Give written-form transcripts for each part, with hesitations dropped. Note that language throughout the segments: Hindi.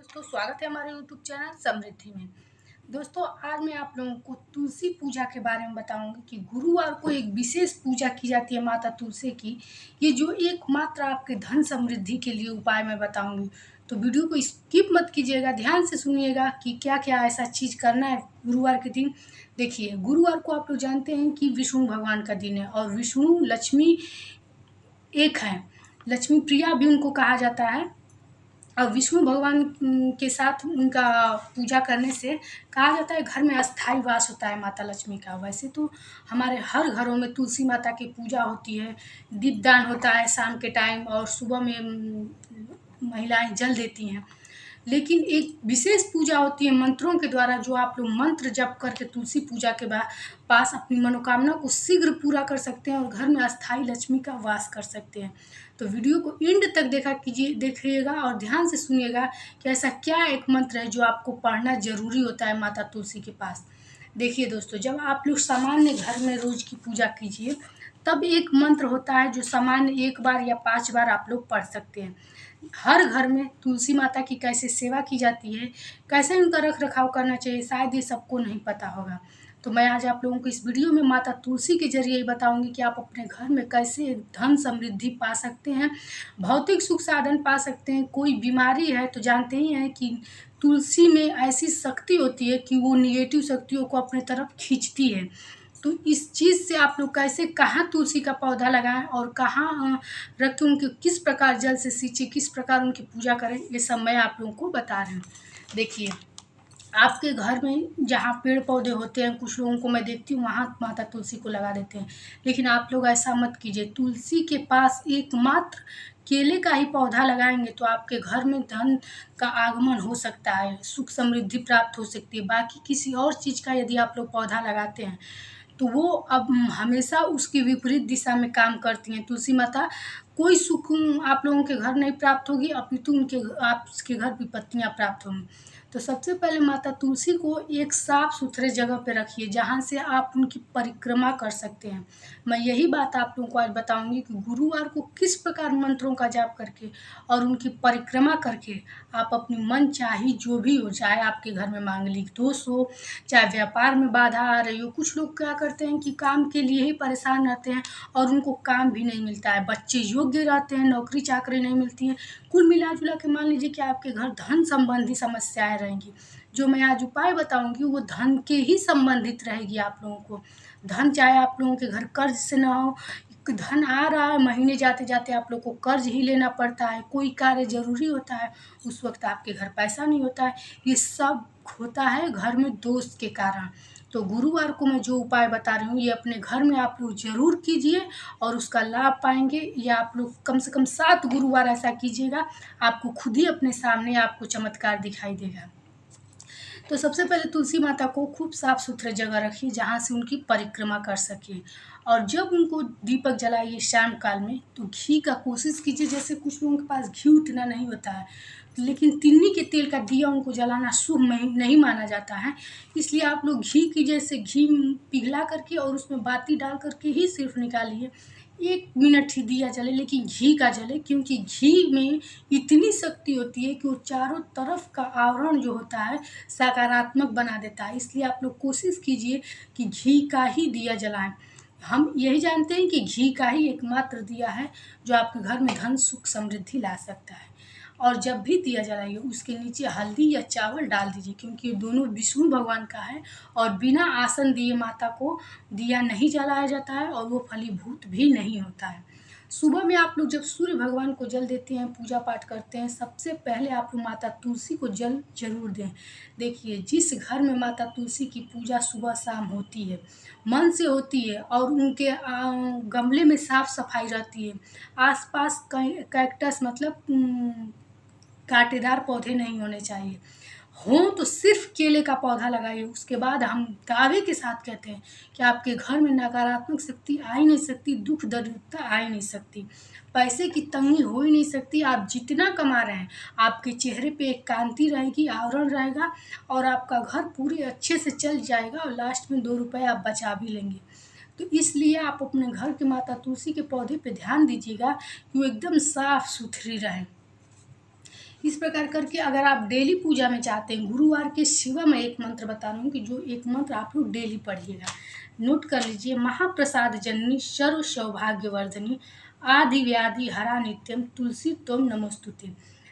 दोस्तों स्वागत है हमारे YouTube चैनल समृद्धि में। दोस्तों आज मैं आप लोगों को तुलसी पूजा के बारे में बताऊंगी कि गुरुवार को एक विशेष पूजा की जाती है माता तुलसी की। ये जो एकमात्र आपके धन समृद्धि के लिए उपाय मैं बताऊंगी, तो वीडियो को स्किप मत कीजिएगा, ध्यान से सुनिएगा कि क्या क्या ऐसा चीज़ करना है गुरुवार के दिन। देखिए, गुरुवार को आप लोग जानते हैं कि विष्णु भगवान का दिन है और विष्णु लक्ष्मी एक है, लक्ष्मी प्रिया भी उनको कहा जाता है। और विष्णु भगवान के साथ उनका पूजा करने से कहा जाता है घर में अस्थाई वास होता है माता लक्ष्मी का। वैसे तो हमारे हर घरों में तुलसी माता की पूजा होती है, दीपदान होता है शाम के टाइम और सुबह में महिलाएं जल देती हैं। लेकिन एक विशेष पूजा होती है मंत्रों के द्वारा, जो आप लोग मंत्र जप करके तुलसी पूजा के बाद पास अपनी मनोकामना को शीघ्र पूरा कर सकते हैं और घर में अस्थाई लक्ष्मी का वास कर सकते हैं। तो वीडियो को एंड तक देखिएगा और ध्यान से सुनिएगा कि ऐसा क्या एक मंत्र है जो आपको पढ़ना जरूरी होता है माता तुलसी के पास। देखिए दोस्तों, जब आप लोग सामान्य घर में रोज की पूजा कीजिए तब एक मंत्र होता है जो सामान्य 1 बार या 5 बार आप लोग पढ़ सकते हैं। हर घर में तुलसी माता की कैसे सेवा की जाती है, कैसे उनका रख रखाव करना चाहिए, शायद ये सबको नहीं पता होगा। तो मैं आज आप लोगों को इस वीडियो में माता तुलसी के जरिए ही बताऊंगी कि आप अपने घर में कैसे धन समृद्धि पा सकते हैं, भौतिक सुख साधन पा सकते हैं। कोई बीमारी है तो जानते ही हैं कि तुलसी में ऐसी शक्ति होती है कि वो निगेटिव शक्तियों को अपने तरफ खींचती है। तो इस चीज़ से आप लोग कैसे कहाँ तुलसी का पौधा लगाएं और कहाँ रख के उनके किस प्रकार जल से सींचे, किस प्रकार उनकी पूजा करें, ये सब मैं आप लोगों को बता रही हूँ। देखिए, आपके घर में जहाँ पेड़ पौधे होते हैं, कुछ लोगों को मैं देखती हूँ वहाँ माता तुलसी को लगा देते हैं, लेकिन आप लोग ऐसा मत कीजिए। तुलसी के पास एकमात्र केले का ही पौधा लगाएंगे तो आपके घर में धन का आगमन हो सकता है, सुख समृद्धि प्राप्त हो सकती है। बाकी किसी और चीज़ का यदि आप लोग पौधा लगाते हैं तो वो अब हमेशा उसकी विपरीत दिशा में काम करती हैं। तुलसी माता कोई सुख आप लोगों के घर नहीं प्राप्त होगी, अपितु आपके घर विपत्तियाँ प्राप्त होंगी। तो सबसे पहले माता तुलसी को एक साफ सुथरे जगह पे रखिए जहाँ से आप उनकी परिक्रमा कर सकते हैं। मैं यही बात आप लोगों को आज बताऊंगी कि गुरुवार को किस प्रकार मंत्रों का जाप करके और उनकी परिक्रमा करके आप अपनी मन चाही जो भी हो, चाहे आपके घर में मांगलिक दोष हो, चाहे व्यापार में बाधा आ रही हो। कुछ लोग क्या करते हैं कि काम के लिए ही परेशान रहते हैं और उनको काम भी नहीं मिलता है, बच्चे योग्य रहते हैं, नौकरी चाकरी नहीं मिलती है। कुल मिला जुला के मान लीजिए कि आपके घर धन संबंधी समस्याएं रहेंगी। जो मैं आज उपाय बताऊंगी वो धन के ही संबंधित रहेगी आप लोगों को। धन चाहे आप लोगों के घर कर्ज से ना हो, धन आ रहा है, महीने जाते जाते आप लोग को कर्ज ही लेना पड़ता है, कोई कार्य जरूरी होता है उस वक्त आपके घर पैसा नहीं होता है, ये सब होता है घर में दोष के कारण। तो गुरुवार को मैं जो उपाय बता रही हूँ ये अपने घर में आप लोग जरूर कीजिए और उसका लाभ पाएंगे। या आप लोग कम से कम 7 गुरुवार ऐसा कीजिएगा, आपको खुद ही अपने सामने आपको चमत्कार दिखाई देगा। तो सबसे पहले तुलसी माता को खूब साफ सुथरे जगह रखिए जहाँ से उनकी परिक्रमा कर सके। और जब उनको दीपक जलाइए शाम काल में तो घी का कोशिश कीजिए। जैसे कुछ लोगों के पास घी उतना नहीं होता है, लेकिन तिन्नी के तेल का दिया उनको जलाना शुभ नहीं माना जाता है, इसलिए आप लोग घी की जैसे घी पिघला करके और उसमें बाती डाल करके ही सिर्फ निकालिए। 1 मिनट ही दिया जले, लेकिन घी का जले, क्योंकि घी में इतनी शक्ति होती है कि वो चारों तरफ का आवरण जो होता है सकारात्मक बना देता है। इसलिए आप लोग कोशिश कीजिए कि घी का ही दिया जलाएं। हम यही जानते हैं कि घी का ही एकमात्र दिया है जो आपके घर में धन सुख समृद्धि ला सकता है। और जब भी दिया जलाइए उसके नीचे हल्दी या चावल डाल दीजिए, क्योंकि ये दोनों विष्णु भगवान का है और बिना आसन दिए माता को दिया नहीं जलाया जाता है और वो फलीभूत भी नहीं होता है। सुबह में आप लोग जब सूर्य भगवान को जल देते हैं, पूजा पाठ करते हैं, सबसे पहले आप लोग माता तुलसी को जल जरूर दें। देखिए, जिस घर में माता तुलसी की पूजा सुबह शाम होती है, मन से होती है और उनके गमले में साफ सफाई रहती है, आसपास कैक्टस मतलब कांटेदार पौधे नहीं होने चाहिए, हों तो सिर्फ केले का पौधा लगाइए। उसके बाद हम दावे के साथ कहते हैं कि आपके घर में नकारात्मक शक्ति आ ही नहीं सकती, दुख दरिद्रता आ ही नहीं सकती, पैसे की तंगी हो ही नहीं सकती। आप जितना कमा रहे हैं आपके चेहरे पे एक कांति रहेगी, आवरण रहेगा और आपका घर पूरे अच्छे से चल जाएगा और लास्ट में 2 रुपए आप बचा भी लेंगे। तो इसलिए आप अपने घर के माता तुलसी के पौधे पे ध्यान दीजिएगा कि वो एकदम साफ सुथरी रहे। इस प्रकार करके अगर आप डेली पूजा में चाहते हैं, गुरुवार के सिवा मैं एक मंत्र बता रही हूँ कि जो एक मंत्र आप लोग डेली पढ़िएगा, नोट कर लीजिए। महाप्रसाद जननी सर्व सौभाग्यवर्धनी आदि व्याधि हरा नित्यम तुलसी तोम नमोस्तुते।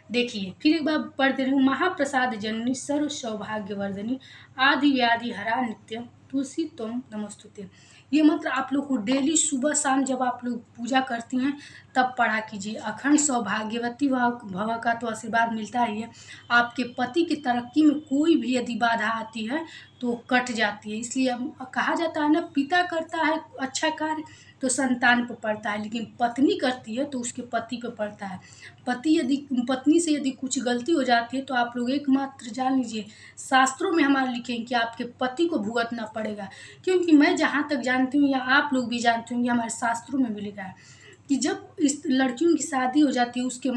देखिए फिर एक बार पढ़ दे रही हूँ। महाप्रसाद जननी सर्व सौभाग्यवर्धनी आदि व्याधि हरा नित्यम तुलसी तोम नमोस्तुते। ये मंत्र आप लोग को डेली सुबह शाम जब आप लोग पूजा करती हैं तब पढ़ा कीजिए। अखंड सौभाग्यवती भव का तो आशीर्वाद मिलता ही है। आपके पति की तरक्की में कोई भी यदि बाधा आती है तो कट जाती है। इसलिए कहा जाता है ना, पिता करता है अच्छा कार्य तो संतान पर पड़ता है, लेकिन पत्नी करती है तो उसके पति पर पड़ता है। पत्नी से यदि कुछ गलती हो जाती है तो आप लोग एकमात्र जान लीजिए, शास्त्रों में हमारे लिखे हैं कि आपके पति को भुगतना पड़ेगा। क्योंकि मैं जहाँ तक जानती हूँ या आप लोग भी जानते होंगे, हमारे शास्त्रों में भी लिखा है कि जब इस लड़कियों की शादी हो जाती है उसके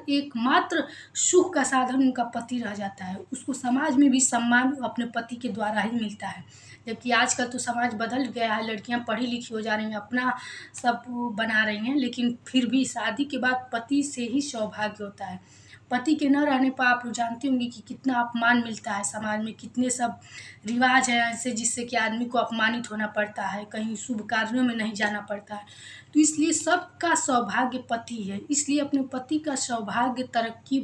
एकमात्र सुख का साधन उनका पति रह जाता है। उसको समाज में भी सम्मान अपने पति के द्वारा ही मिलता है। जबकि आजकल तो समाज बदल गया है, लड़कियां पढ़ी लिखी हो जा रही हैं, अपना सब बना रही हैं, लेकिन फिर भी शादी के बाद पति से ही सौभाग्य होता है। पति के न रहने पर आप लोग जानते होंगे कि कितना अपमान मिलता है समाज में, कितने सब रिवाज हैं ऐसे जिससे कि आदमी को अपमानित होना पड़ता है, कहीं शुभ कार्यों में नहीं जाना पड़ता है। तो इसलिए सबका सौभाग्य पति है। इसलिए अपने पति का सौभाग्य तरक्की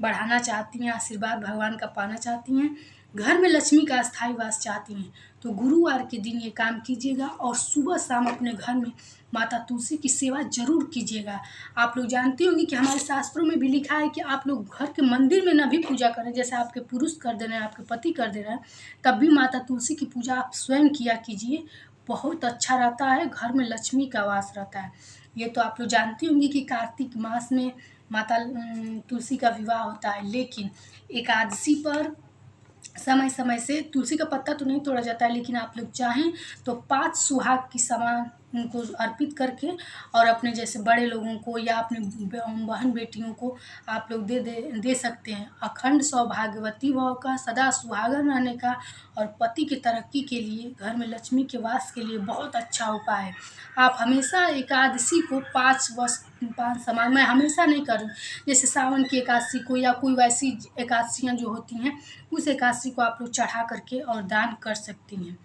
बढ़ाना चाहती हैं, आशीर्वाद भगवान का पाना चाहती हैं, घर में लक्ष्मी का स्थायी वास चाहती हैं, तो गुरुवार के दिन ये काम कीजिएगा और सुबह शाम अपने घर में माता तुलसी की सेवा जरूर कीजिएगा। आप लोग जानते होंगे कि हमारे शास्त्रों में भी लिखा है कि आप लोग घर के मंदिर में न भी पूजा करें, जैसे आपके पुरुष कर दे रहे हैं, आपके पति कर दे रहे हैं, तब भी माता तुलसी की पूजा आप स्वयं किया कीजिए। बहुत अच्छा रहता है, घर में लक्ष्मी का वास रहता है। ये तो आप लोग जानते होंगे कि कार्तिक मास में माता तुलसी का विवाह होता है, लेकिन एकादशी पर समय समय से तुलसी का पत्ता तो नहीं तोड़ा जाता है, लेकिन आप लोग चाहें तो 5 सुहाग की सामान उनको अर्पित करके और अपने जैसे बड़े लोगों को या अपने बहन बेटियों को आप लोग दे सकते हैं। अखंड सौभाग्यवती भव का, सदा सुहागन रहने का और पति की तरक्की के लिए, घर में लक्ष्मी के वास के लिए बहुत अच्छा उपाय है। आप हमेशा एकादशी को 5 सामान, मैं हमेशा नहीं करूँ, जैसे सावन की एकादशी को या कोई वैसी एकादशियाँ जो होती हैं उस एकादशी को आप लोग चढ़ा करके और दान कर सकती हैं।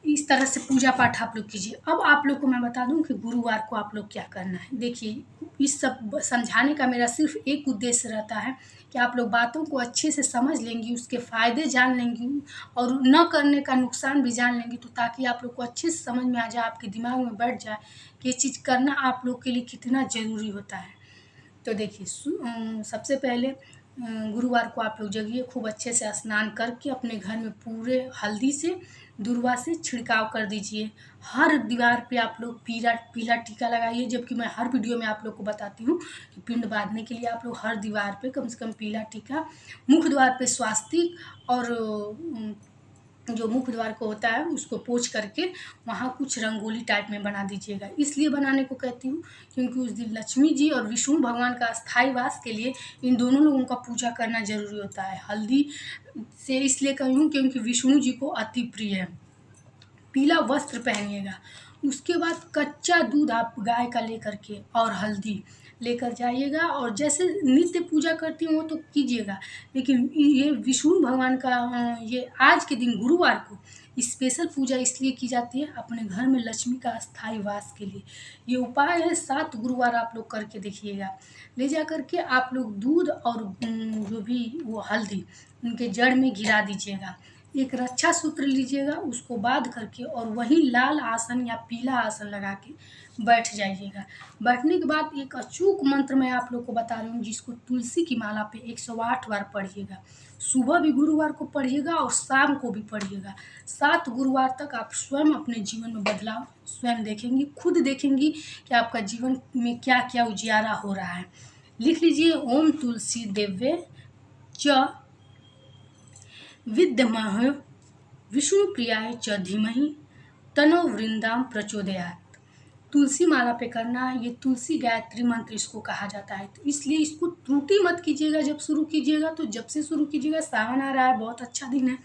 इस तरह से पूजा पाठ आप लोग कीजिए। अब आप लोग को मैं बता दूं कि गुरुवार को आप लोग क्या करना है। देखिए इस सब समझाने का मेरा सिर्फ एक उद्देश्य रहता है कि आप लोग बातों को अच्छे से समझ लेंगी, उसके फ़ायदे जान लेंगी और न करने का नुकसान भी जान लेंगी, तो ताकि आप लोग को अच्छे से समझ में आ जाए, आपके दिमाग में बैठ जाए कि ये चीज़ करना आप लोग के लिए कितना ज़रूरी होता है। तो देखिए सबसे पहले गुरुवार को आप लोग जगिए, खूब अच्छे से स्नान करके अपने घर में पूरे हल्दी से दूर्वा से छिड़काव कर दीजिए। हर दीवार पे आप लोग पीला पीला टीका लगाइए, जबकि मैं हर वीडियो में आप लोग को बताती हूँ कि पिंड बांधने के लिए आप लोग हर दीवार पे कम से कम पीला टीका, मुख्य द्वार पे स्वास्तिक और जो मुख्य द्वार को होता है उसको पोंछ करके वहाँ कुछ रंगोली टाइप में बना दीजिएगा। इसलिए बनाने को कहती हूँ क्योंकि उस दिन लक्ष्मी जी और विष्णु भगवान का स्थायी वास के लिए इन दोनों लोगों का पूजा करना जरूरी होता है। हल्दी से इसलिए कही हूँ क्योंकि विष्णु जी को अति प्रिय है। पीला वस्त्र पहनिएगा। उसके बाद कच्चा दूध आप गाय का लेकर के और हल्दी लेकर जाइएगा और जैसे नित्य पूजा करती हूँ वो तो कीजिएगा, लेकिन ये विष्णु भगवान का ये आज के दिन गुरुवार को स्पेशल पूजा इसलिए की जाती है अपने घर में लक्ष्मी का स्थायी वास के लिए। ये उपाय है, 7 गुरुवार आप लोग करके देखिएगा। ले जा करके आप लोग दूध और जो भी वो हल्दी उनके जड़ में गिरा दीजिएगा। एक रक्षा सूत्र लीजिएगा, उसको बांध करके और वहीं लाल आसन या पीला आसन लगा के बैठ जाइएगा। बैठने के बाद एक अचूक मंत्र मैं आप लोग को बता रही हूँ, जिसको तुलसी की माला पे 108 बार पढ़िएगा। सुबह भी गुरुवार को पढ़िएगा और शाम को भी पढ़िएगा। 7 गुरुवार तक आप स्वयं अपने जीवन में बदलाव स्वयं देखेंगी, खुद देखेंगी कि आपका जीवन में क्या क्या उजियारा हो रहा है। लिख लीजिए, ओम तुलसी देव्य च विद्महे विष्णुप्रियाय च धीमहि तन्नो वृंदाम प्रचोदयात्। तुलसी माला पे करना है, ये तुलसी गायत्री मंत्र इसको कहा जाता है। तो इसलिए इसको त्रुटि मत कीजिएगा। जब शुरू कीजिएगा तो जब से शुरू कीजिएगा, सावन आ रहा है, बहुत अच्छा दिन है,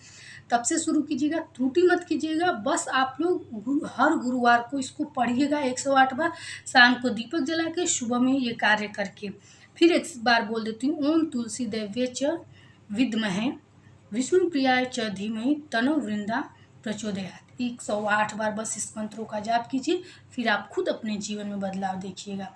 तब से शुरू कीजिएगा, त्रुटि मत कीजिएगा। बस आप लोग हर गुरुवार को इसको पढ़िएगा 108 बार, शाम को दीपक जला के, सुबह में ये कार्य करके, फिर एक बार बोल देती हूँ, ओम तुलसी देव्य च विद्महे विष्णु प्रियाय च धीमहि तनो वृंदा प्रचोदयात्। 108 बार बस इस मंत्रों का जाप कीजिए, फिर आप खुद अपने जीवन में बदलाव देखिएगा।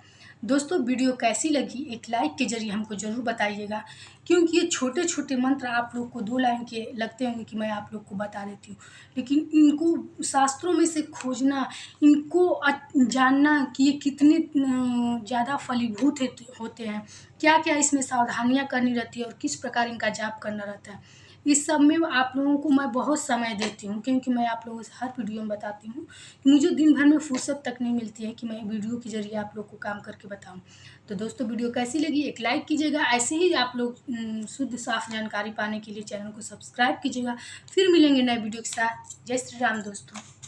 दोस्तों वीडियो कैसी लगी एक लाइक के जरिए हमको ज़रूर बताइएगा, क्योंकि ये छोटे छोटे मंत्र आप लोग को 2 लाइन के लगते होंगे कि मैं आप लोग को बता देती हूँ, लेकिन इनको शास्त्रों में से खोजना, इनको जानना कि ये कितने ज़्यादा फलीभूत होते हैं, क्या क्या इसमें सावधानियाँ करनी रहती है और किस प्रकार इनका जाप करना रहता है, इस सब में आप लोगों को मैं बहुत समय देती हूँ, क्योंकि मैं आप लोगों से हर वीडियो में बताती हूँ कि मुझे दिन भर में फुर्सत तक नहीं मिलती है कि मैं वीडियो के ज़रिए आप लोग को काम करके बताऊँ। तो दोस्तों वीडियो कैसी लगी एक लाइक कीजिएगा, ऐसे ही आप लोग शुद्ध साफ जानकारी पाने के लिए चैनल को सब्सक्राइब कीजिएगा। फिर मिलेंगे नए वीडियो के साथ। जय श्री राम दोस्तों।